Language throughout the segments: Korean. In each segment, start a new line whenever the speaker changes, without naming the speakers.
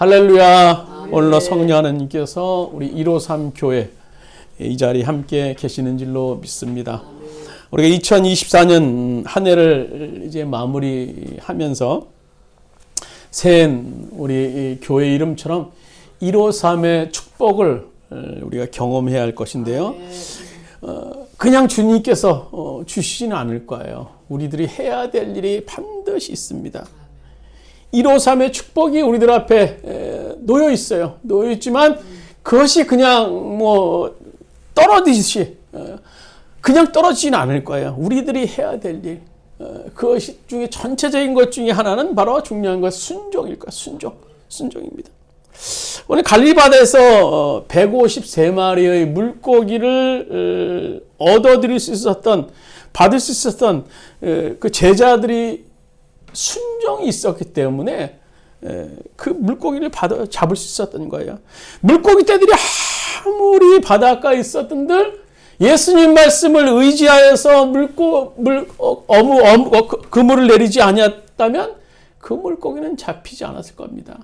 할렐루야. 오늘로 성령 하나님께서 우리 153 교회 이 자리에 함께 계시는 줄로 믿습니다. 우리가 2024년 한 해를 이제 마무리하면서 새해 우리 교회 이름처럼 153의 축복을 우리가 경험해야 할 것인데요. 그냥 주님께서 주시지는 않을 거예요. 우리들이 해야 될 일이 반드시 있습니다. 153의 축복이 우리들 앞에 놓여 있어요. 놓여 있지만 그것이 그냥 떨어지듯이 그냥 떨어지지는 않을 거예요. 우리들이 해야 될 일, 그것 중에 전체적인 것 중에 하나는 바로 중요한 것 순종일 거예요. 순종입니다. 오늘 갈릴리 바다에서 153마리의 물고기를 얻어들일 수 있었던, 받을 수 있었던 그 제자들이 순종이 있었기 때문에 그 물고기를 잡을 수 있었던 거예요. 물고기 떼들이 아무리 바닷가에 있었던들 예수님 말씀을 의지하여서 그물을 내리지 아니었다면 그 물고기는 잡히지 않았을 겁니다.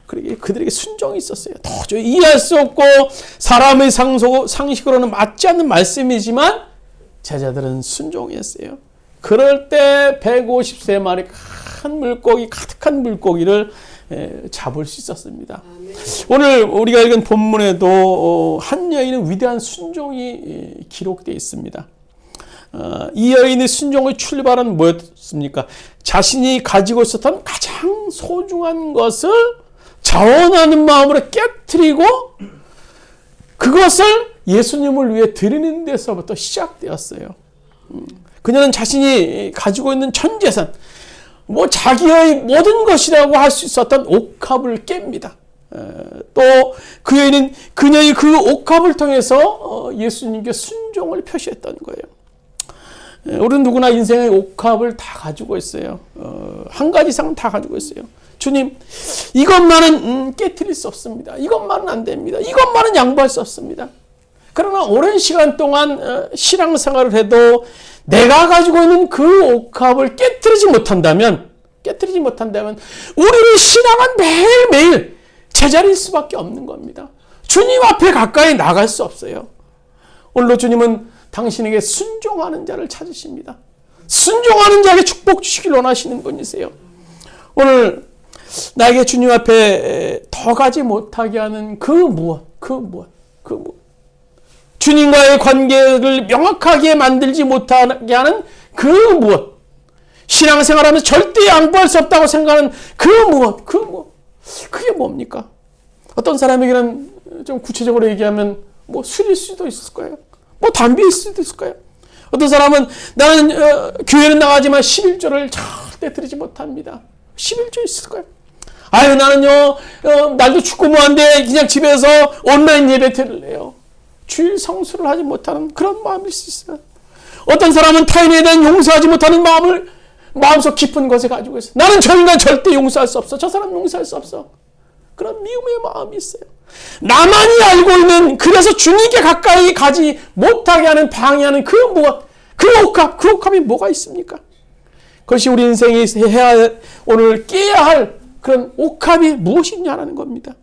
그들에게 순종이 있었어요. 도저히 이해할 수 없고 사람의 상식으로는 맞지 않는 말씀이지만 제자들은 순종했어요. 그럴 때 153마리 큰 물고기, 가득한 물고기를 잡을 수 있었습니다. 오늘 우리가 읽은 본문에도 한 여인의 위대한 순종이 기록되어 있습니다. 이 여인의 순종의 출발은 뭐였습니까? 자신이 가지고 있었던 가장 소중한 것을 자원하는 마음으로 깨트리고 그것을 예수님을 위해 드리는 데서부터 시작되었어요. 그녀는 자신이 가지고 있는 전 재산, 자기의 모든 것이라고 할 수 있었던 옥합을 깹니다. 또 그녀의 그 옥합을 통해서 예수님께 순종을 표시했던 거예요. 우리는 누구나 인생의 옥합을 다 가지고 있어요. 한 가지 이상은 다 가지고 있어요. 주님, 이것만은 깨트릴 수 없습니다. 이것만은 안 됩니다. 이것만은 양보할 수 없습니다. 그러나 오랜 시간 동안 신앙생활을 해도 내가 가지고 있는 그 옥합을 깨트리지 못한다면 우리의 신앙은 매일매일 제자리일 수밖에 없는 겁니다. 주님 앞에 가까이 나갈 수 없어요. 오늘도 주님은 당신에게 순종하는 자를 찾으십니다. 순종하는 자에게 축복 주시길 원하시는 분이세요. 오늘 나에게 주님 앞에 더 가지 못하게 하는 그 무엇. 주님과의 관계를 명확하게 만들지 못하게 하는 그 무엇. 신앙생활하면서 절대 양보할 수 없다고 생각하는 그 무엇. 그게 뭡니까? 어떤 사람에게는 좀 구체적으로 얘기하면 술일 수도 있을 거예요. 담배일 수도 있을 거예요. 어떤 사람은 나는 교회는 나가지만 11조를 절대 드리지 못합니다. 11조 있을 거예요. 나는요 날도 춥고 뭐한데 그냥 집에서 온라인 예배 드릴래요. 주일 성수를 하지 못하는 그런 마음일 수 있어요. 어떤 사람은 타인에 대한 용서하지 못하는 마음을 마음속 깊은 곳에 가지고 있어요. 나는 저 인간 절대 용서할 수 없어. 저 사람 용서할 수 없어. 그런 미움의 마음이 있어요. 나만이 알고 있는, 그래서 주님께 가까이 가지 못하게 하는, 방해하는 그 옥합이 뭐가 있습니까? 그것이 우리 인생이 오늘 깨야 할 그런 옥합이 무엇이냐라는 겁니다.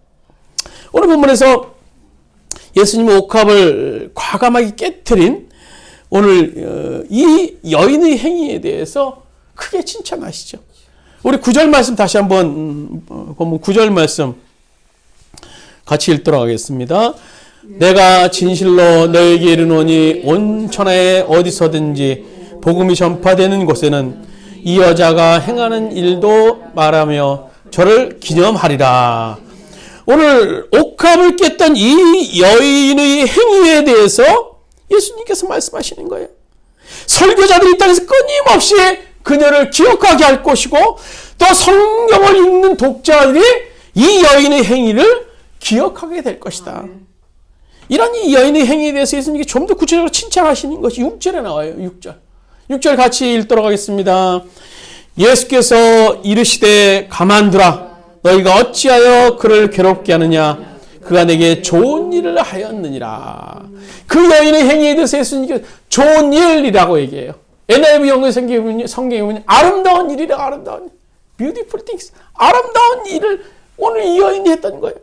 오늘 본문에서 예수님의 옥합을 과감하게 깨트린 오늘 이 여인의 행위에 대해서 크게 칭찬하시죠. 우리 9절 말씀 다시 한번 본문 9절 말씀 같이 읽도록 하겠습니다. 내가 진실로 너에게 이르노니 온 천하에 어디서든지 복음이 전파되는 곳에는 이 여자가 행하는 일도 말하며 저를 기념하리라. 오늘 옥합을 깼던 이 여인의 행위에 대해서 예수님께서 말씀하시는 거예요. 설교자들이 이 땅에서 끊임없이 그녀를 기억하게 할 것이고 또 성경을 읽는 독자들이 이 여인의 행위를 기억하게 될 것이다. 이런 이 여인의 행위에 대해서 예수님이 좀 더 구체적으로 칭찬하시는 것이 6절에 나와요. 6절 같이 읽도록 하겠습니다. 예수께서 이르시되 가만두라. 너희가 어찌하여 그를 괴롭게 하느냐. 그가 내게 좋은 일을 하였느니라. 그 여인의 행위에 대해서 예수님께서 좋은 일이라고 얘기해요. NIV 영어 성경에 보면 아름다운 일이라. 아름다운 beautiful things. 아름다운 일을 오늘 이 여인이 했던 거예요.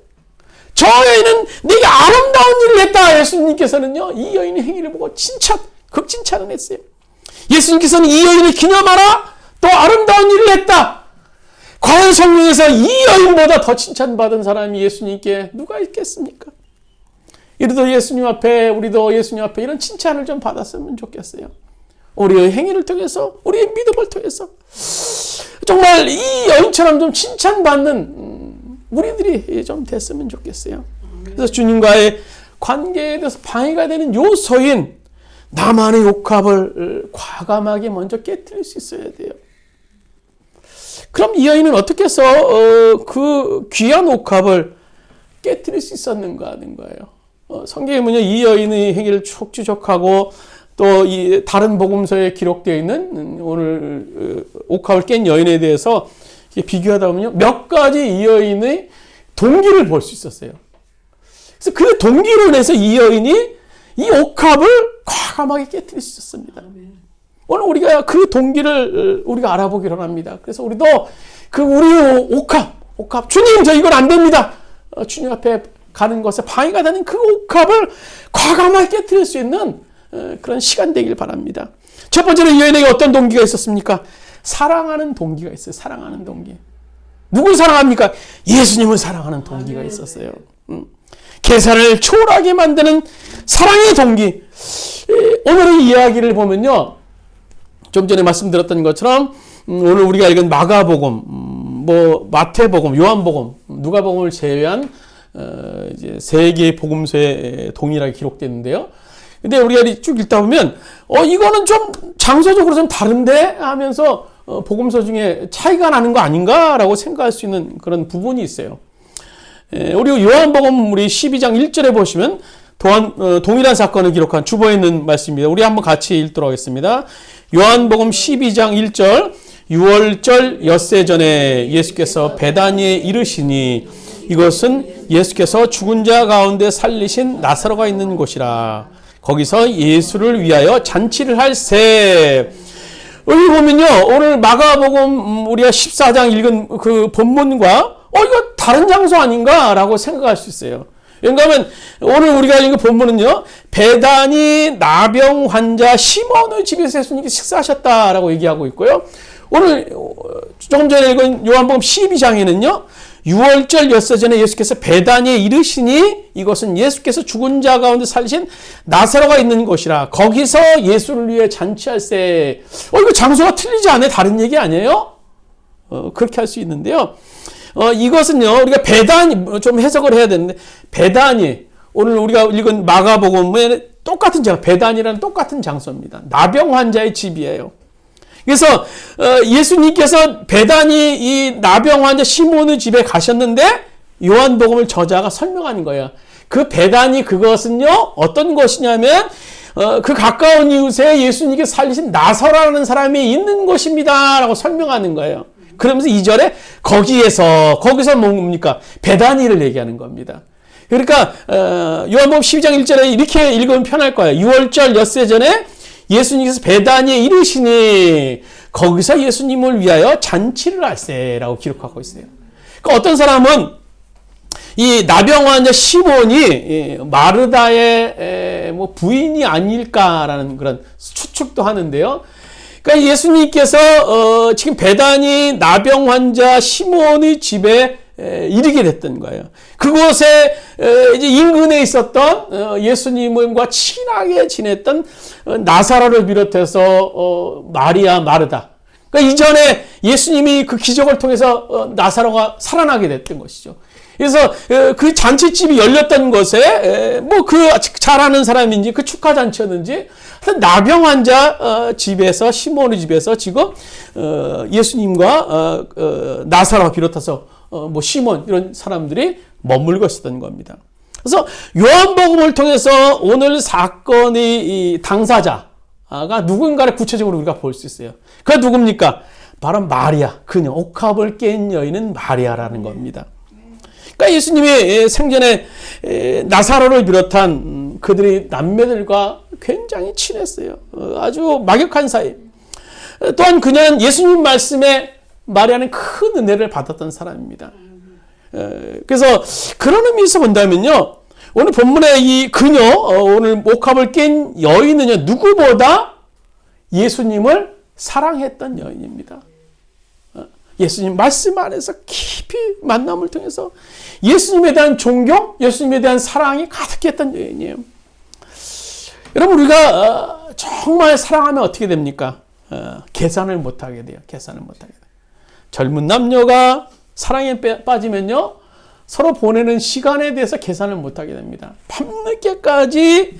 저 여인은 내게 아름다운 일을 했다. 예수님께서는요, 이 여인의 행위를 보고 극칭찬을 했어요. 예수님께서는 이 여인을 기념하라. 또 아름다운 일을 했다. 과연 성경에서 이 여인보다 더 칭찬받은 사람이 예수님께 누가 있겠습니까? 우리도 예수님 앞에 이런 칭찬을 좀 받았으면 좋겠어요. 우리의 행위를 통해서, 우리의 믿음을 통해서 정말 이 여인처럼 좀 칭찬받는 우리들이 좀 됐으면 좋겠어요. 그래서 주님과의 관계에 대해서 방해가 되는 요소인 나만의 옥합을 과감하게 먼저 깨뜨릴 수 있어야 돼요. 그럼 이 여인은 어떻게 해서 그 귀한 옥합을 깨뜨릴 수 있었는가 하는 거예요. 성경에 보면 이 여인의 행위를 촉지적하고 또 이 다른 복음서에 기록되어 있는 오늘 옥합을 깬 여인에 대해서 비교하다 보면요, 몇 가지 이 여인의 동기를 볼 수 있었어요. 그래서 그 동기로 인해서 이 여인이 이 옥합을 과감하게 깨뜨릴 수 있었습니다. 오늘 우리가 그 동기를 우리가 알아보기로 합니다. 그래서 우리도 그 우리의 옥합, 주님, 저 이건 안 됩니다. 주님 앞에 가는 것에 방해가 되는 그 옥합을 과감하게 깨뜨릴 수 있는 그런 시간 되길 바랍니다. 첫 번째로 이 여인에게 어떤 동기가 있었습니까? 사랑하는 동기가 있어요. 사랑하는 동기. 누굴 사랑합니까? 예수님을 사랑하는 동기가 있었어요. 계산을 초월하게 만드는 사랑의 동기. 오늘의 이야기를 보면요, 좀 전에 말씀드렸던 것처럼 오늘 우리가 읽은 마가복음, 마태복음, 요한복음, 누가복음을 제외한 이제 세 개의 복음서에 동일하게 기록됐는데요. 근데 우리가 쭉 읽다 보면 이거는 좀 장소적으로 좀 다른데 하면서 복음서 중에 차이가 나는 거 아닌가라고 생각할 수 있는 그런 부분이 있어요. 우리 요한복음 우리 12장 1절에 보시면 동일한 사건을 기록한 주보에 있는 말씀입니다. 우리 한번 같이 읽도록 하겠습니다. 요한복음 12장 1절, 6월절 엿새 전에 예수께서 베다니에 이르시니 이것은 예수께서 죽은 자 가운데 살리신 나사로가 있는 곳이라. 거기서 예수를 위하여 잔치를 할세. 여기 보면요, 오늘 마가복음 우리가 14장 읽은 그 본문과 이거 다른 장소 아닌가라고 생각할 수 있어요. 왜냐하면 오늘 우리가 읽은 본문은요, 베다니 나병 환자 시몬의 집에서 예수님께 식사하셨다라고 얘기하고 있고요. 오늘 조금 전에 읽은 요한복음 12장에는요, 6월절 엿새 전에 예수께서 베다니에 이르시니 이것은 예수께서 죽은 자 가운데 살리신 나사로가 있는 곳이라. 거기서 예수를 위해 잔치할세. 이거 장소가 틀리지 않아요? 다른 얘기 아니에요? 그렇게 할 수 있는데요. 이것은요, 우리가 베다니, 좀 해석을 해야 되는데, 베다니, 오늘 우리가 읽은 마가복음에 똑같은 장소, 베다니라는 똑같은 장소입니다. 나병 환자의 집이에요. 그래서 예수님께서 베다니 이 나병 환자 시몬의 집에 가셨는데 요한복음을 저자가 설명하는 거예요. 그 베다니 그것은요, 어떤 것이냐면 그 가까운 이웃에 예수님께서 살리신 나사로라는 사람이 있는 곳입니다 라고 설명하는 거예요. 그러면서 2절에 거기서 뭡니까? 베다니를 얘기하는 겁니다. 그러니까 요한복음 12장 1절에 이렇게 읽으면 편할 거예요. 6월절 엿새 전에 예수님께서 베다니에 이르시니 거기서 예수님을 위하여 잔치를 할세라고 기록하고 있어요. 그러니까 어떤 사람은 이 나병 환자 시몬이 마르다의 부인이 아닐까라는 그런 추측도 하는데요. 그러니까 예수님께서 지금 베다니 나병 환자 시몬의 집에 이르게 됐던 거예요. 그곳에 이제 인근에 있었던 예수님과 친하게 지냈던 나사로를 비롯해서 마리아, 마르다. 그러니까 이전에 예수님이 그 기적을 통해서 나사로가 살아나게 됐던 것이죠. 그래서 그 잔치집이 열렸던 곳에 그 잘하는 사람인지 그 축하 잔치였는지 나병 환자 집에서 시몬의 집에서 지금 예수님과 나사로 비롯해서 시몬 이런 사람들이 머물고 있었던 겁니다. 그래서 요한복음을 통해서 오늘 사건의 이 당사자가 누군가를 구체적으로 우리가 볼 수 있어요. 그가 누굽니까? 바로 마리아, 그녀, 옥합을 깬 여인은 마리아라는 겁니다. 그러니까 예수님이 생전에 나사로를 비롯한 그들의 남매들과 굉장히 친했어요. 아주 막역한 사이. 또한 그녀는 예수님 말씀에 마리아는 큰 은혜를 받았던 사람입니다. 그래서 그런 의미에서 본다면요. 오늘 본문의 이 그녀, 오늘 옥합을 깬 여인은요, 누구보다 예수님을 사랑했던 여인입니다. 예수님 말씀 안에서 깊이 만남을 통해서 예수님에 대한 존경, 예수님에 대한 사랑이 가득했던 여인이에요. 여러분, 우리가 정말 사랑하면 어떻게 됩니까? 계산을 못하게 돼요. 계산을 못하게 돼요. 젊은 남녀가 사랑에 빠지면요, 서로 보내는 시간에 대해서 계산을 못하게 됩니다. 밤늦게까지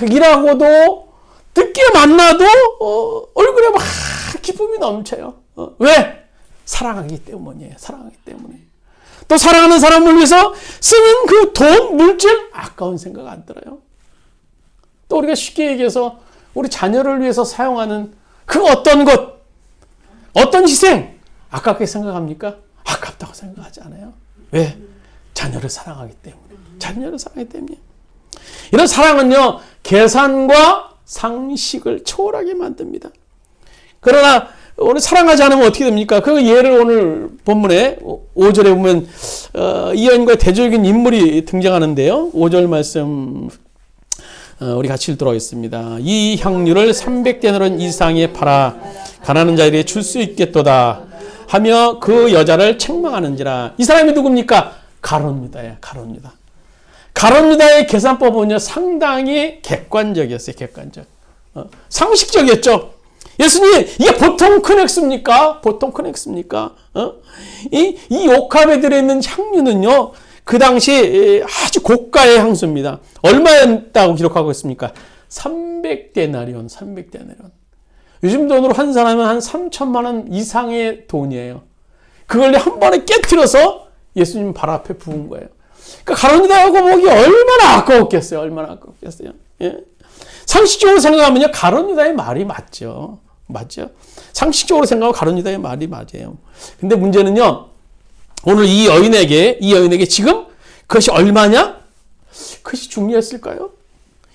일하고도 늦게 만나도 얼굴에 막 기쁨이 넘쳐요. 왜? 사랑하기 때문이에요. 사랑하기 때문에. 또 사랑하는 사람을 위해서 쓰는 그 돈, 물질 아까운 생각 안 들어요. 또 우리가 쉽게 얘기해서 우리 자녀를 위해서 사용하는 그 어떤 것, 어떤 희생 아깝게 생각합니까? 아깝다고 생각하지 않아요. 왜? 자녀를 사랑하기 때문에. 자녀를 사랑하기 때문에. 이런 사랑은요, 계산과 상식을 초월하게 만듭니다. 그러나 오늘 사랑하지 않으면 어떻게 됩니까? 그 예를 오늘 본문에 5절에 보면 이 여인과의 대조적인 인물이 등장하는데요. 5절 말씀 우리 같이 읽도록 하겠습니다. 이 향유를 300데나리온 이상에 팔아 가난한 자에게 줄 수 있겠도다 하며 그 여자를 책망하는지라. 이 사람이 누굽니까? 가론유다예요. 가론유다. 가론유다의 계산법은요, 상당히 객관적이었어요. 객관적. 상식적이었죠. 예수님, 이게 보통 큰 액수입니까? 보통 큰 액수입니까? 이 옥합에 들어있는 향유는요, 그 당시 아주 고가의 향수입니다. 얼마였다고 기록하고 있습니까? 300데나리온, 300데나리온. 요즘 돈으로 환산하면 한 3천만 원 이상의 돈이에요. 그걸 한 번에 깨트려서 예수님 발 앞에 부은 거예요. 그러니까 가론유다하고 보기 얼마나 아까웠겠어요. 얼마나 아까웠겠어요. 예? 상식적으로 생각하면요, 가론유다의 말이 맞죠. 맞죠? 상식적으로 생각하면 가론유다의 말이 맞아요. 근데 문제는요, 오늘 이 여인에게 지금 그것이 얼마냐? 그것이 중요했을까요?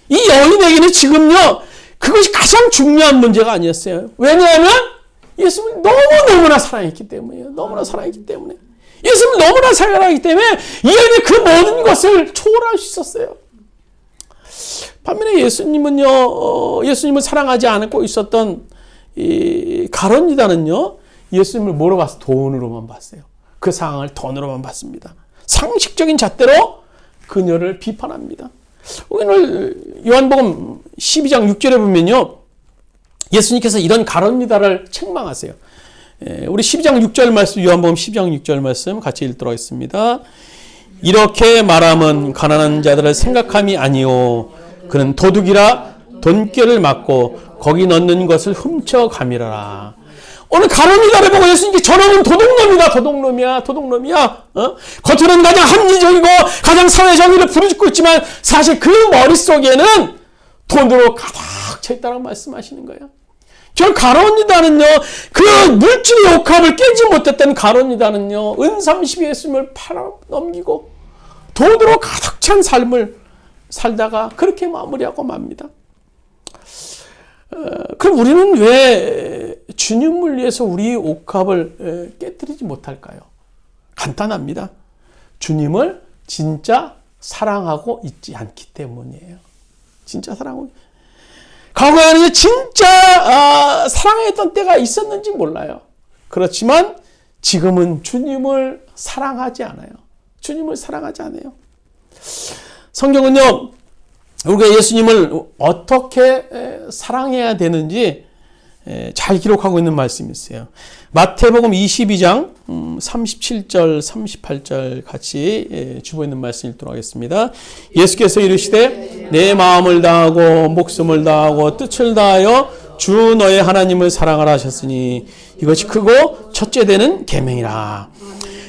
이 여인에게는 지금요, 그것이 가장 중요한 문제가 아니었어요. 왜냐하면 예수님을 너무너무나 사랑했기 때문이에요. 너무나 사랑했기 때문에. 예수님을 너무나 사랑하기 때문에 이 여인이 그 모든 것을 초월할 수 있었어요. 반면에 예수님은요, 예수님을 사랑하지 않고 있었던 이 가론유다는요, 예수님을 뭐로 봤어요? 돈으로만 봤어요. 그 상황을 돈으로만 봤습니다. 상식적인 잣대로 그녀를 비판합니다. 오늘 요한복음 12장 6절에 보면요, 예수님께서 이런 가론유다를 책망하세요. 우리 12장 6절 말씀, 요한복음 12장 6절 말씀 같이 읽도록 하겠습니다. 이렇게 말함은 가난한 자들을 생각함이 아니오. 그는 도둑이라 돈꾀를 맞고 거기 넣는 것을 훔쳐가미라. 오늘 가론유다를 보고 예수님께 저놈은 도둑놈이다. 도둑놈이야. 도둑놈이야. 겉으로는 가장 합리적이고 가장 사회 정의를 부르짖고 있지만 사실 그 머릿속에는 돈으로 가득 차 있다고 말씀하시는 거예요. 저 가론유다는요, 그 물질의 옥합을 깨지 못했던 가론유다는요, 은삼십이 예수님을 팔아 넘기고 돈으로 가득 찬 삶을 살다가 그렇게 마무리하고 맙니다. 그럼 우리는 왜 주님을 위해서 우리 옥합을 깨뜨리지 못할까요? 간단합니다. 주님을 진짜 사랑하고 있지 않기 때문이에요. 진짜 사랑하고. 과거에는 진짜 사랑했던 때가 있었는지 몰라요. 그렇지만 지금은 주님을 사랑하지 않아요. 주님을 사랑하지 않아요. 성경은요, 우리가 예수님을 어떻게 사랑해야 되는지 잘 기록하고 있는 말씀이 있어요. 마태복음 22장 37절 38절 같이 주보 있는 말씀 읽도록 하겠습니다. 예수께서 이르시되 내 마음을 다하고 목숨을 다하고 뜻을 다하여 주 너의 하나님을 사랑하라 하셨으니 이것이 크고 첫째 되는 계명이라.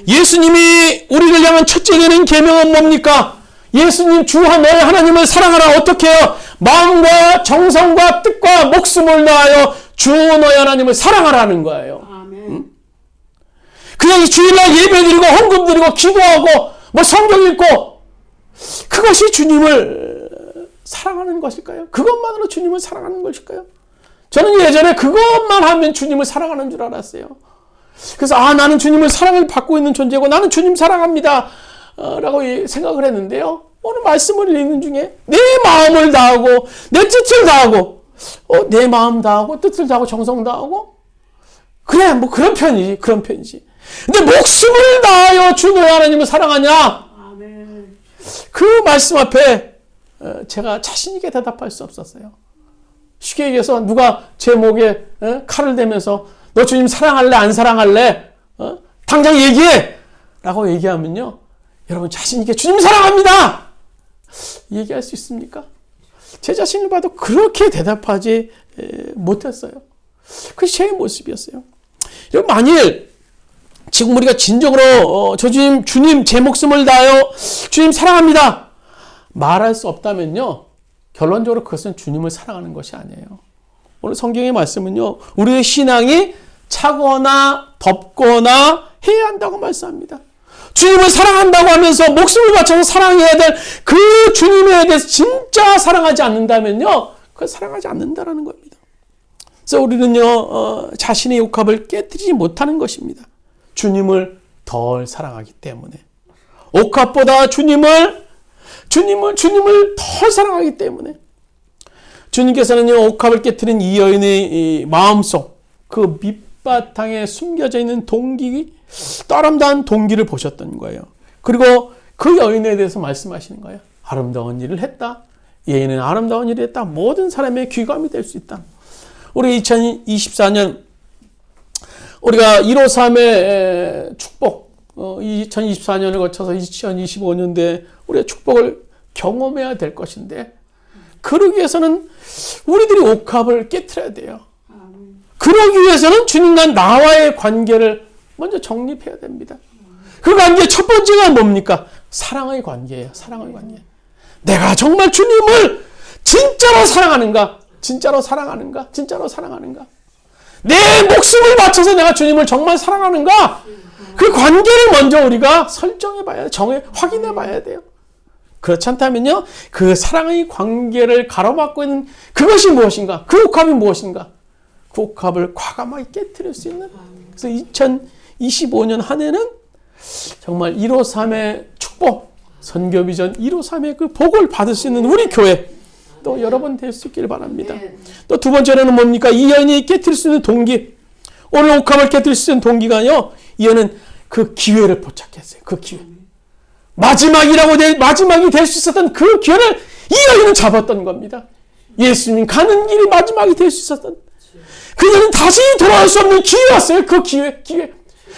예수님이 우리를 향한 첫째 되는 계명은 뭡니까? 예수님 주 너의 하나님을 사랑하라. 어떻게 해요? 마음과 정성과 뜻과 목숨을 다하여 주 너의 하나님을 사랑하라는 거예요. 아멘. 그냥 주일날 예배드리고 헌금 드리고 기도하고 뭐 성경 읽고 그것이 주님을 사랑하는 것일까요? 그것만으로 주님을 사랑하는 것일까요? 저는 예전에 그것만 하면 주님을 사랑하는 줄 알았어요. 그래서 나는 주님을 사랑을 받고 있는 존재고 나는 주님 사랑합니다 라고 생각을 했는데요. 오늘 말씀을 읽는 중에 내 마음을 다하고 내 뜻을 다하고 내 마음 다하고 뜻을 다하고 정성 다하고 그래 뭐 그런 편이지. 근데 목숨을 다하여 주 너의 하나님을 사랑하냐? 아멘. 그 말씀 앞에 제가 자신 있게 대답할 수 없었어요. 쉽게 얘기해서 누가 제 목에 칼을 대면서 너 주님 사랑할래 안 사랑할래? 당장 얘기해! 라고 얘기하면요. 여러분 자신 있게 주님 사랑합니다! 얘기할 수 있습니까? 제 자신을 봐도 그렇게 대답하지 못했어요. 그게 제 모습이었어요. 여러분 만일 지금 우리가 진정으로 저 주님 제 목숨을 다하여 주님 사랑합니다 말할 수 없다면요. 결론적으로 그것은 주님을 사랑하는 것이 아니에요. 오늘 성경의 말씀은요. 우리의 신앙이 차거나 덥거나 해야 한다고 말씀합니다. 주님을 사랑한다고 하면서 목숨을 바쳐서 사랑해야 될 그 주님에 대해서 진짜 사랑하지 않는다면요. 그걸 사랑하지 않는다라는 겁니다. 그래서 우리는요. 자신의 옥합을 깨뜨리지 못하는 것입니다. 주님을 덜 사랑하기 때문에. 옥합보다 주님을 더 사랑하기 때문에. 주님께서는요, 옥합을 깨뜨린 이 여인의 마음속, 그 밑바탕에 숨겨져 있는 동기, 또 아름다운 동기를 보셨던 거예요. 그리고 그 여인에 대해서 말씀하시는 거예요. 아름다운 일을 했다. 여인은 아름다운 일을 했다. 모든 사람의 귀감이 될 수 있다. 우리 2024년, 우리가 153의 축복, 2024년을 거쳐서 2025년도에 우리의 축복을 경험해야 될 것인데, 그러기 위해서는 우리들이 옥합을 깨트려야 돼요. 그러기 위해서는 주님과 나와의 관계를 먼저 정립해야 됩니다. 그 관계의 첫 번째가 뭡니까? 사랑의 관계예요. 사랑의 관계. 내가 정말 주님을 진짜로 사랑하는가? 진짜로 사랑하는가? 진짜로 사랑하는가? 내 목숨을 바쳐서 내가 주님을 정말 사랑하는가? 그 관계를 먼저 우리가 설정해 봐야 돼요. 확인해 봐야 돼요. 그렇지 않다면요. 그 사랑의 관계를 가로막고 있는 그것이 무엇인가? 그 옥합이 무엇인가? 그 옥합을 과감하게 깨트릴 수 있는. 그래서 2025년 한 해는 정말 153의 축복, 선교비전 153의 그 복을 받을 수 있는 우리 교회 또 여러분 될 수 있기를 바랍니다. 또 두 번째로는 뭡니까? 이 여인이 깨트릴 수 있는 동기. 오늘 옥합을 깨트릴 수 있는 동기가요. 이 여인은 그 기회를 포착했어요. 그 기회. 마지막이 될 수 있었던 그 기회를 이 여인은 잡았던 겁니다. 예수님 가는 길이 마지막이 될 수 있었던. 그녀는 다시 돌아올 수 없는 기회였어요. 그 기회.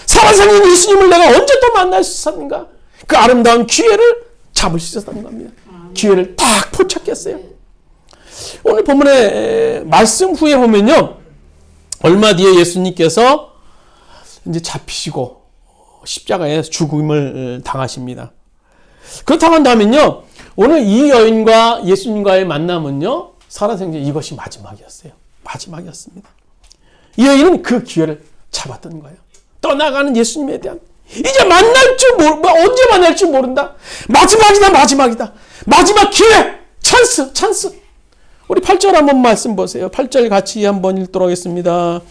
살아생긴 예수님을 내가 언제 또 만날 수 있었는가? 그 아름다운 기회를 잡을 수 있었던 겁니다. 기회를 딱 포착했어요. 오늘 본문의 말씀 후에 보면요. 얼마 뒤에 예수님께서 이제 잡히시고 십자가에 죽음을 당하십니다. 그렇다고 한다면요. 오늘 이 여인과 예수님과의 만남은요. 살아생전 이것이 마지막이었어요. 마지막이었습니다. 이 여인은 그 기회를 잡았던 거예요. 떠나가는 예수님에 대한 이제 언제 만날지 모른다. 마지막이다. 마지막 기회, 찬스. 우리 8절 한번 말씀 보세요. 8절 같이 한번 읽도록 하겠습니다.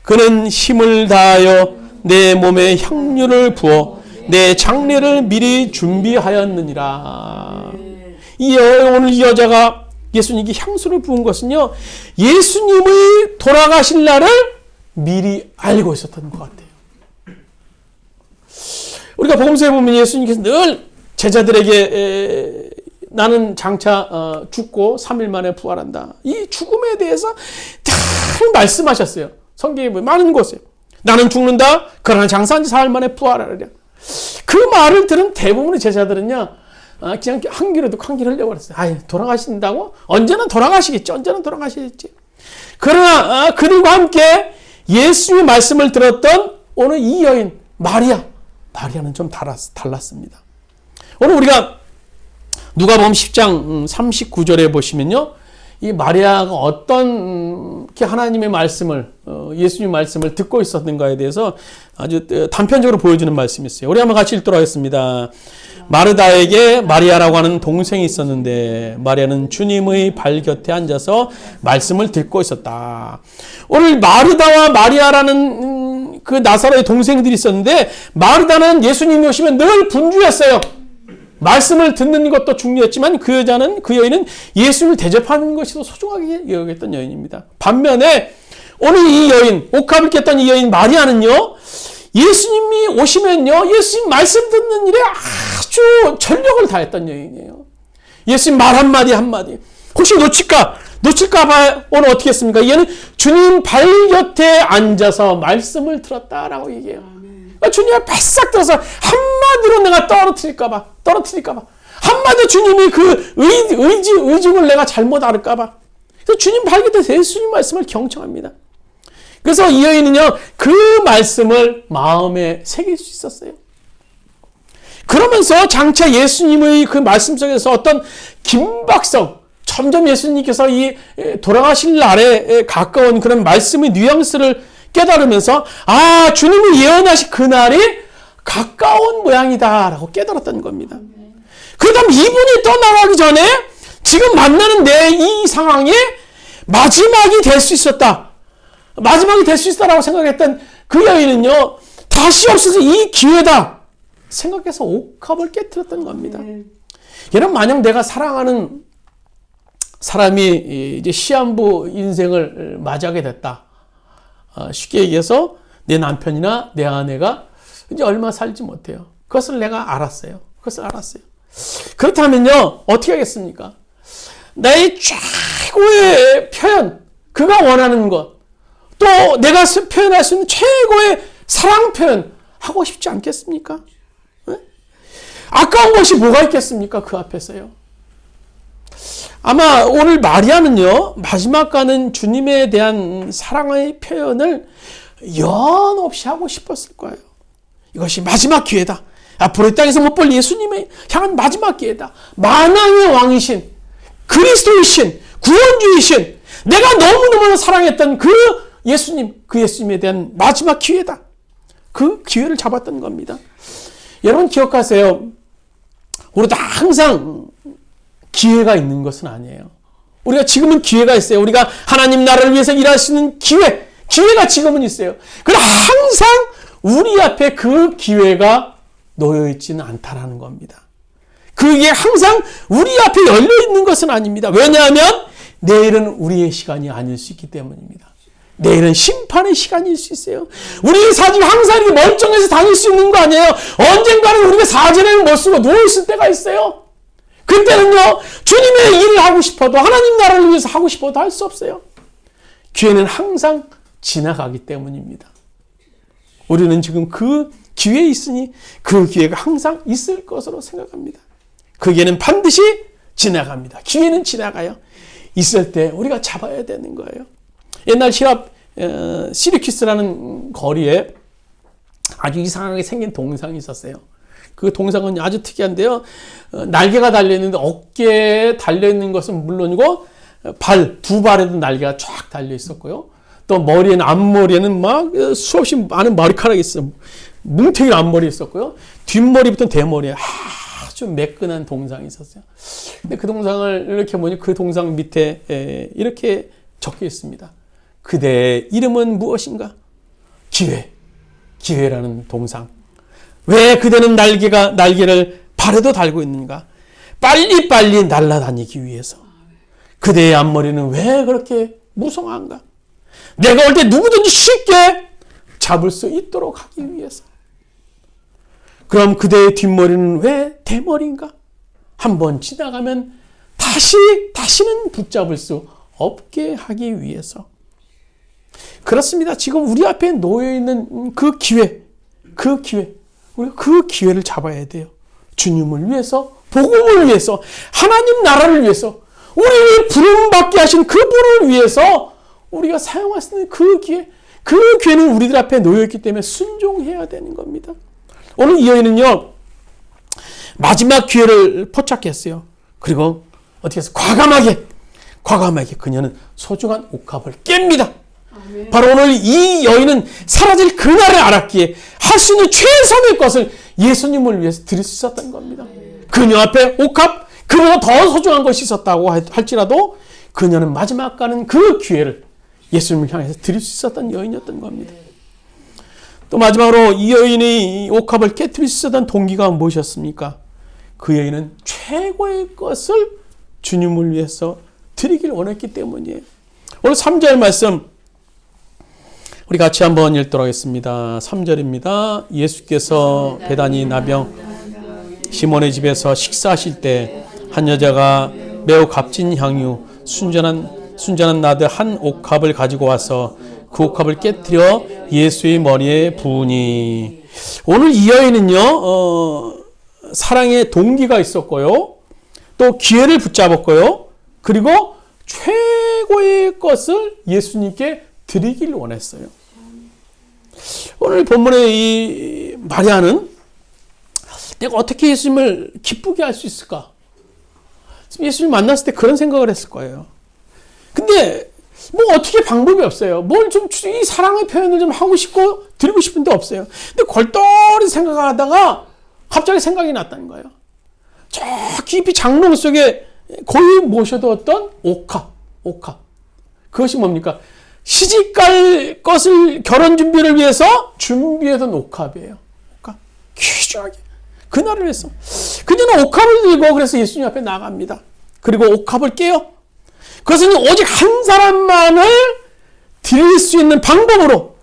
그는 힘을 다하여 내 몸에 향유를 부어 내 장례를 미리 준비하였느니라. 오늘 이 여자가 예수님께 향수를 부은 것은요. 예수님의 돌아가실 날을 미리 알고 있었던 것 같아요. 우리가 복음서에 보면 예수님께서 늘 제자들에게 나는 장차 죽고 3일 만에 부활한다. 이 죽음에 대해서 다 말씀하셨어요. 성경에 보면 많은 곳에. 나는 죽는다. 그러나 장사한 지 4일 만에 부활하리라. 그 말을 들은 대부분의 제자들은요. 그냥 한 귀로 듣고 한 귀로 하려고 그랬어요. 돌아가신다고? 언제는 돌아가시겠지. 그러나 그들과 함께 예수의 말씀을 들었던 오늘 이 여인 마리아는 좀 달랐습니다. 오늘 우리가 누가복음 10장 39절에 보시면요. 이 마리아가 어떤 하나님의 말씀을 예수님 말씀을 듣고 있었는가에 대해서 아주 단편적으로 보여주는 말씀이 있어요. 우리 한번 같이 읽도록 하겠습니다. 마르다에게 마리아라고 하는 동생이 있었는데 마리아는 주님의 발 곁에 앉아서 말씀을 듣고 있었다. 오늘 마르다와 마리아라는 그 나사로의 동생들이 있었는데 마르다는 예수님이 오시면 늘 분주했어요. 말씀을 듣는 것도 중요했지만 그 여인은 예수님을 대접하는 것이 더 소중하게 여겼던 여인입니다. 반면에 오늘 이 여인, 옥합을 깼던 이 여인 마리아는요, 예수님이 오시면요, 예수님 말씀 듣는 일에 아주 전력을 다했던 여인이에요. 예수님 말 한마디 한마디. 혹시 놓칠까봐 오늘 어떻게 했습니까? 얘는 주님 발 곁에 앉아서 말씀을 들었다라고 얘기해요. 그러니까 주님을 바싹 들어서 한마디로 내가 떨어뜨릴까봐. 한마디로 주님이 그 의중을 내가 잘못 알을까봐. 그래서 주님 발 곁에 예수님 말씀을 경청합니다. 그래서 이 여인은요, 그 말씀을 마음에 새길 수 있었어요. 그러면서 장차 예수님의 그 말씀 속에서 어떤 긴박성, 점점 예수님께서 이 돌아가실 날에 가까운 그런 말씀의 뉘앙스를 깨달으면서, 아, 주님이 예언하신 그날이 가까운 모양이다라고 깨달았던 겁니다. 그 다음 이분이 떠나가기 전에 지금 만나는 내 이 상황이 마지막이 될 수 있었다. 마지막이 될 수 있다라고 생각했던 그 여인은요, 다시 없어서 이 기회다 생각해서 옥합을 깨뜨렸던 겁니다. 여러분, 만약 내가 사랑하는 사람이 이제 시한부 인생을 맞이하게 됐다. 쉽게 얘기해서 내 남편이나 내 아내가 이제 얼마 살지 못해요. 그것을 내가 알았어요. 그렇다면요, 어떻게 하겠습니까? 나의 최고의 표현, 그가 원하는 것, 또 내가 표현할 수 있는 최고의 사랑 표현 하고 싶지 않겠습니까? 네? 아까운 것이 뭐가 있겠습니까? 그 앞에서요. 아마 오늘 마리아는요, 마지막 가는 주님에 대한 사랑의 표현을 연없이 하고 싶었을 거예요. 이것이 마지막 기회다. 앞으로 이 땅에서 못 볼 예수님의 향한 마지막 기회다. 만왕의 왕이신, 그리스도이신, 구원주이신, 내가 너무너무 사랑했던 그 예수님에 대한 마지막 기회다. 그 기회를 잡았던 겁니다. 여러분 기억하세요. 우리도 항상 기회가 있는 것은 아니에요. 우리가 지금은 기회가 있어요. 우리가 하나님 나라를 위해서 일할 수 있는 기회가 지금은 있어요. 그러나 항상 우리 앞에 그 기회가 놓여있지는 않다라는 겁니다. 그게 항상 우리 앞에 열려있는 것은 아닙니다. 왜냐하면 내일은 우리의 시간이 아닐 수 있기 때문입니다. 내일은 심판의 시간일 수 있어요. 우리의 삶이 항상 이렇게 멀쩡해서 다닐 수 있는 거 아니에요. 언젠가는 우리가 사전에는 못 쓰고 누워있을 때가 있어요. 그때는요, 주님의 일을 하고 싶어도, 하나님 나라를 위해서 하고 싶어도 할 수 없어요. 기회는 항상 지나가기 때문입니다. 우리는 지금 그 기회에 있으니 그 기회가 항상 있을 것으로 생각합니다. 그 기회는 반드시 지나갑니다. 기회는 지나가요. 있을 때 우리가 잡아야 되는 거예요. 옛날 시리키스라는 거리에 아주 이상하게 생긴 동상이 있었어요. 그 동상은 아주 특이한데요. 날개가 달려있는데 어깨에 달려있는 것은 물론이고 두 발에도 날개가 쫙 달려있었고요. 또 머리에는, 앞머리에는 막 수없이 많은 머리카락이 있어요. 뭉태기로 앞머리 있었고요. 뒷머리부터 대머리에 아주 매끈한 동상이 있었어요. 근데 그 동상을 이렇게 보니 그 동상 밑에 이렇게 적혀 있습니다. 그대의 이름은 무엇인가? 기회라는 동상. 왜 그대는 날개를 발에도 달고 있는가? 빨리빨리 날아다니기 위해서. 그대의 앞머리는 왜 그렇게 무성한가? 내가 올 때 누구든지 쉽게 잡을 수 있도록 하기 위해서. 그럼 그대의 뒷머리는 왜 대머리인가? 한번 지나가면 다시는 붙잡을 수 없게 하기 위해서. 그렇습니다. 지금 우리 앞에 놓여있는 그 기회, 우리가 그 기회를 잡아야 돼요. 주님을 위해서, 복음을 위해서, 하나님 나라를 위해서, 우리를 부름받게 하신 그 분을 위해서 우리가 사용할 수 있는 그 기회는 우리들 앞에 놓여있기 때문에 순종해야 되는 겁니다. 오늘 이 여인은요, 마지막 기회를 포착했어요. 그리고 어떻게 해서 과감하게 그녀는 소중한 옥합을 깹니다. 바로 오늘 이 여인은 사라질 그날을 알았기에 할 수 있는 최선의 것을 예수님을 위해서 드릴 수 있었던 겁니다. 그녀 앞에 옥합, 그보다 더 소중한 것이 있었다고 할지라도 그녀는 마지막 가는 그 기회를 예수님을 향해서 드릴 수 있었던 여인이었던 겁니다. 또 마지막으로 이 여인이 옥합을 깨뜨릴 수 있었던 동기가 무엇이었습니까? 그 여인은 최고의 것을 주님을 위해서 드리길 원했기 때문이에요. 오늘 3절 말씀 우리 같이 한번 읽도록 하겠습니다. 3절입니다. 예수께서 베다니 나병 시몬의 집에서 식사하실 때 한 여자가 매우 값진 향유 순전한 나드 한 옥합을 가지고 와서 그 옥합을 깨뜨려 예수의 머리에 부으니. 오늘 이 여인은요 사랑의 동기가 있었고요, 또 기회를 붙잡았고요, 그리고 최고의 것을 예수님께 드리길 원했어요. 오늘 본문의 이 마리아는 내가 어떻게 예수님을 기쁘게 할 수 있을까? 예수님 만났을 때 그런 생각을 했을 거예요. 근데 뭐 어떻게 방법이 없어요. 뭘 좀 이 사랑의 표현을 좀 하고 싶고 드리고 싶은데 없어요. 근데 골똘히 생각하다가 갑자기 생각이 났다는 거예요. 저 깊이 장롱 속에 고이 모셔두었던 옥합. 그것이 뭡니까? 시집갈 것을 결혼 준비를 위해서 준비해둔 옥합이에요. 옥합. 귀중하게. 그날을 위해서. 그녀는 옥합을 들고 그래서 예수님 앞에 나갑니다. 그리고 옥합을 깨요. 그것은 오직 한 사람만을 드릴 수 있는 방법으로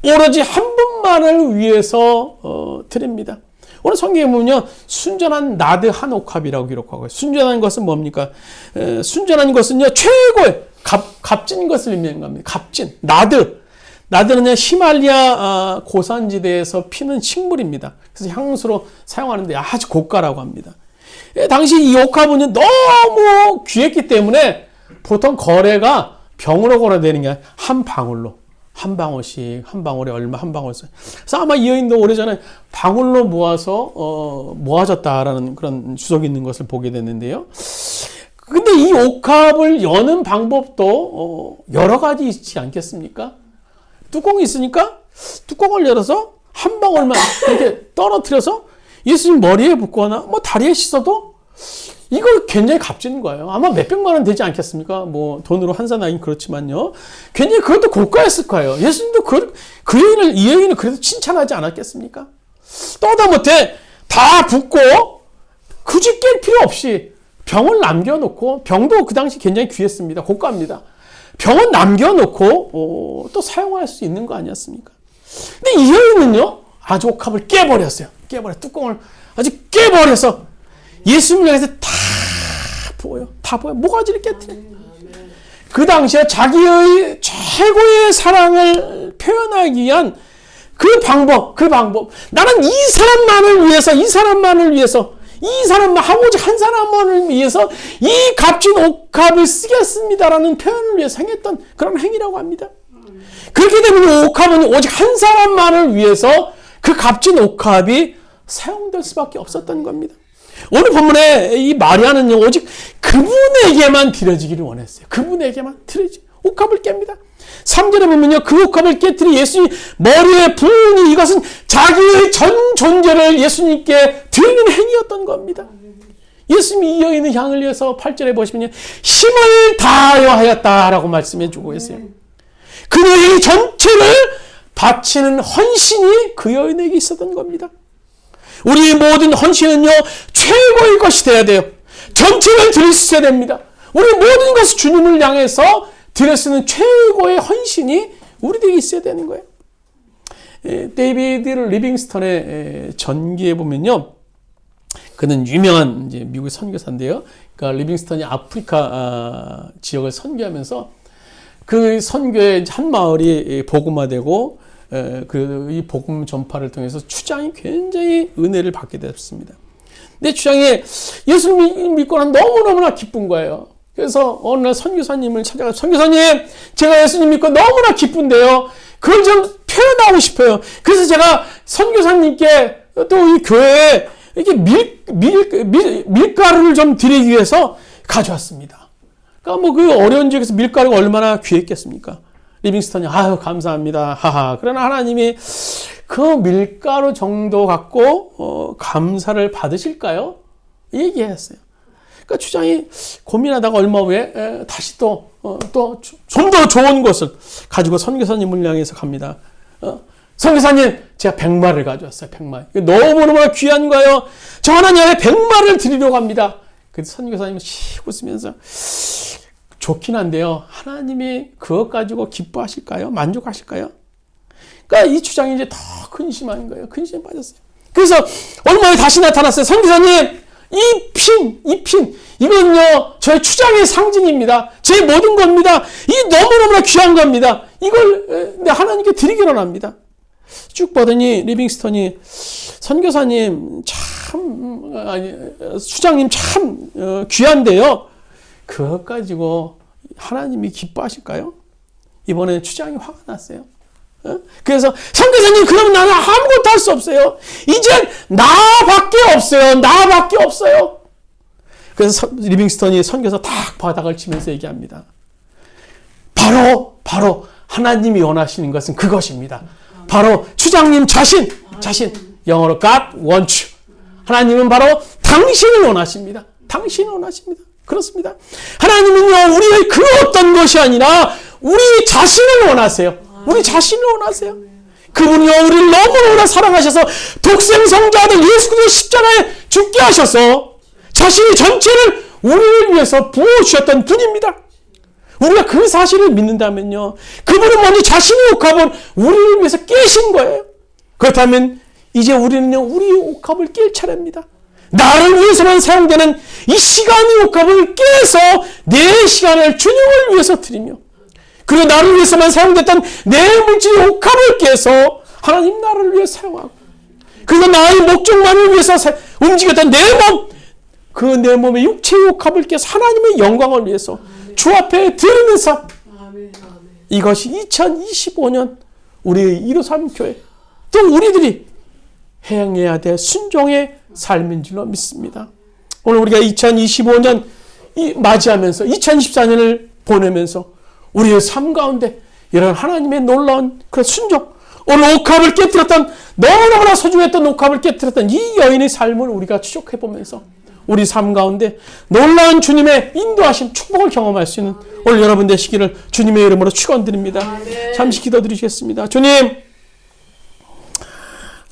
오로지 한 분만을 위해서 드립니다. 오늘 성경에 보면요, 순전한 나드 한 옥합이라고 기록하고 있어요. 순전한 것은 뭡니까? 순전한 것은요, 최고의 값진 것을 의미하는 겁니다. 값진 나드는요, 히말리아 고산지대에서 피는 식물입니다. 그래서 향수로 사용하는데 아주 고가라고 합니다. 당시 이 옥합은 너무 귀했기 때문에 보통 거래가 병으로 거래되는 게 한 방울로, 한 방울씩, 한 방울에 얼마, 한 방울씩. 그래서 아마 이 여인도 오래전에 방울로 모아서 모아졌다라는 그런 주석이 있는 것을 보게 됐는데요. 근데 이 옥합을 여는 방법도 여러 가지 있지 않겠습니까? 뚜껑이 있으니까 뚜껑을 열어서 한 방울만 이렇게 떨어뜨려서 예수님 머리에 붓거나 뭐 다리에 씻어도 이거 굉장히 값진 거예요. 아마 몇백만 원 되지 않겠습니까? 뭐 돈으로 환산하긴 그렇지만요. 굉장히 그것도 고가였을 거예요. 예수님도 이 여인을 그래도 칭찬하지 않았겠습니까? 또 하다못해 다 붓고 굳이 깰 필요 없이 병을 남겨놓고, 병도 그 당시 굉장히 귀했습니다. 고가입니다. 병은 남겨놓고 또 사용할 수 있는 거 아니었습니까? 근데 이 여인은요, 아주 옥합을 깨버렸어요. 뚜껑을 아주 깨버려서 예수님을 향해서 다 부어요. 모가지를 깨뜨려. 그 당시에 자기의 최고의 사랑을 표현하기 위한 그 방법. 나는 이 사람만을 위해서 오직 한 사람만을 위해서 이 값진 옥합을 쓰겠습니다라는 표현을 위해서 행했던 그런 행위라고 합니다. 그렇기 때문에 옥합은 오직 한 사람만을 위해서 그 값진 옥합이 사용될 수밖에 없었던 겁니다. 오늘 본문에 이 마리아는요, 오직 그분에게만 드려지기를 원했어요. 그분에게만 옥합을 깹니다. 3절에 보면요, 그 옥합을 깨뜨리 예수님 머리에 부으니 이것은 자기의 전 존재를 예수님께 드리는 행위였던 겁니다. 예수님이 이 여인의 향을 위해서 8절에 보시면요, 힘을 다하여 하였다라고 말씀해 주고 계세요. 그녀의 전체를 바치는 헌신이 그 여인에게 있었던 겁니다. 우리의 모든 헌신은요, 최고의 것이 돼야 돼요. 전체를 드릴 수 있어야 됩니다. 우리 모든 것을 주님을 향해서 드릴 수 있는 최고의 헌신이 우리에게 있어야 되는 거예요. 데이비드 리빙스턴의 전기에 보면요, 그는 유명한 이제 미국 선교사인데요. 그러니까 리빙스턴이 아프리카 지역을 선교하면서 그 선교의 한 마을이 복음화되고 이 복음 전파를 통해서 추장이 굉장히 은혜를 받게 되었습니다. 근데 추장이 예수님 믿고는 너무너무나 기쁜 거예요. 그래서 어느 날 선교사님을 찾아가, 선교사님, 제가 예수님 믿고 너무나 기쁜데요, 그걸 좀 표현하고 싶어요. 그래서 제가 선교사님께 또 이 교회에 이렇게 밀가루를 좀 드리기 위해서 가져왔습니다. 그러니까 뭐 그 어려운 지역에서 밀가루가 얼마나 귀했겠습니까? 리빙스턴이 아유 감사합니다 하하. 그러나 하나님이 그 밀가루 정도 갖고 감사를 받으실까요? 얘기했어요. 그러니까 추장이 고민하다가 얼마 후에 다시 또 좀 더 좋은 것을 가지고 선교사님을 향해서 갑니다. 선교사님, 제가 100마리를 가져왔어요. 100마리. 너무너무 귀한 거예요. 저 하나님 앞에 100마리를 드리려고 합니다. 그래서 선교사님은 씩 웃으면서 좋긴 한데요. 하나님이 그것 가지고 기뻐하실까요? 만족하실까요? 그러니까 이 주장이 이제 더 근심한 거예요. 근심에 빠졌어요. 그래서 얼마 후에 다시 나타났어요. 선교사님, 이 핀, 이건요, 저의 추장의 상징입니다. 제 모든 겁니다. 이 너무너무나 귀한 겁니다. 이걸 하나님께 드리기로 합니다. 쭉 보더니 리빙스턴이 선교사님 수장님 참 귀한데요. 그것 가지고 하나님이 기뻐하실까요? 이번에 추장이 화가 났어요. 그래서 선교사님, 그럼 나는 아무것도 할 수 없어요. 이젠 나밖에 없어요. 나밖에 없어요. 그래서 리빙스턴이 선교사 딱 바닥을 치면서 얘기합니다. 바로 하나님이 원하시는 것은 그것입니다. 바로 추장님 자신, 영어로 God wants you. 하나님은 바로 당신을 원하십니다. 당신을 원하십니다. 그렇습니다. 하나님은요, 우리의 그 어떤 것이 아니라 우리 자신을 원하세요. 우리 자신을 원하세요. 그분이요, 우리를 너무너무나 사랑하셔서 독생성자 아들 예수 그리스도 십자가에 죽게 하셔서 자신의 전체를 우리를 위해서 부어주셨던 분입니다. 우리가 그 사실을 믿는다면요, 그분은 먼저 자신의 옥합을 우리를 위해서 깨신 거예요. 그렇다면 이제 우리는요, 우리의 옥합을 깰 차례입니다. 나를 위해서만 사용되는 이 시간의 옥합을 깨서 내 시간을 주님을 위해서 드리며, 그리고 나를 위해서만 사용됐던 내 물질의 옥합을 깨서 하나님 나를 위해 사용하고, 그리고 나의 목적만을 위해서 움직였던 내 몸, 그 내 몸의 육체의 옥합을 깨서 하나님의 영광을 위해서 주 앞에 드리는 삶. 이것이 2025년 우리의 153 교회, 또 우리들이 행해야 될 순종의 삶인 줄로 믿습니다. 오늘 우리가 2025년 맞이하면서 2024년을 보내면서 우리의 삶 가운데 이런 하나님의 놀라운 그런 순종, 오늘 옥합을 깨뜨렸던, 너무너무나 소중했던 옥합을 깨뜨렸던 이 여인의 삶을 우리가 추적해보면서 우리 삶 가운데 놀라운 주님의 인도하심, 축복을 경험할 수 있는 오늘 여러분 되시기를 주님의 이름으로 축원드립니다. 잠시 기도드리겠습니다. 주님,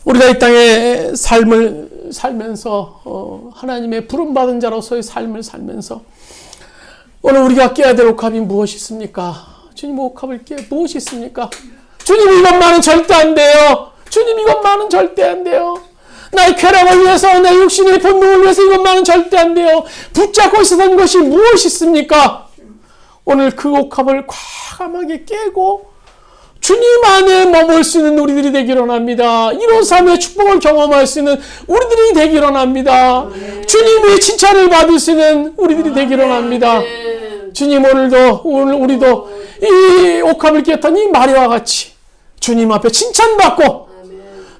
우리가 이 땅에 삶을 살면서 하나님의 부름받은 자로서의 삶을 살면서 오늘 우리가 깨야 될 옥합이 무엇이 있습니까? 주님, 옥합을 무엇이 있습니까? 주님, 이것만은 절대 안 돼요. 주님, 이것만은 절대 안 돼요. 나의 쾌락을 위해서, 내 육신의 본능을 위해서 이것만은 절대 안 돼요. 붙잡고 있었던 것이 무엇이 있습니까? 오늘 그 옥합을 과감하게 깨고 주님 안에 머물 수 있는 우리들이 되기를 원합니다. 153의 축복을 경험할 수 있는 우리들이 되기를 원합니다. 주님의 칭찬을 받을 수 있는 우리들이 되기를 원합니다. 주님, 오늘 우리도 이 옥합을 깼던 이 마리아와 같이 주님 앞에 칭찬받고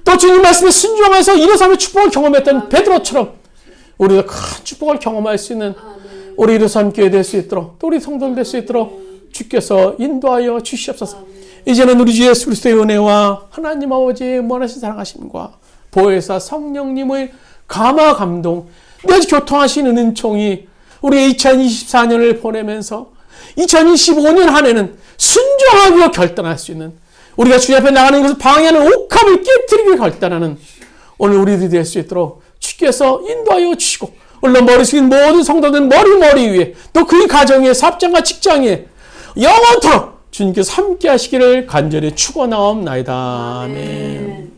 또 주님 말씀에 순종해서 153의 축복을 경험했던 베드로처럼 우리도 큰 축복을 경험할 수 있는 우리 153 교회 될 수 있도록, 또 우리 성도들 될 수 있도록 주께서 인도하여 주시옵소서. 이제는 우리 주 예수 그리스도의 은혜와 하나님 아버지의 무한하신 사랑하심과 보혜사 성령님의 감화 감동, 내 교통하시는 은총이 우리의 2024년을 보내면서 2025년 한 해는 순종하기로 결단할 수 있는, 우리가 주님 앞에 나가는 것을 방해하는 옥합을 깨뜨리기로 결단하는 오늘 우리들이 될 수 있도록 주께서 인도하여 주시고, 물론 머리 숙인 모든 성도들은 머리 위에, 또 그의 가정에, 사업장과 직장에 영원토록 주님께서 함께 하시기를 간절히 축원하옵나이다. 아멘.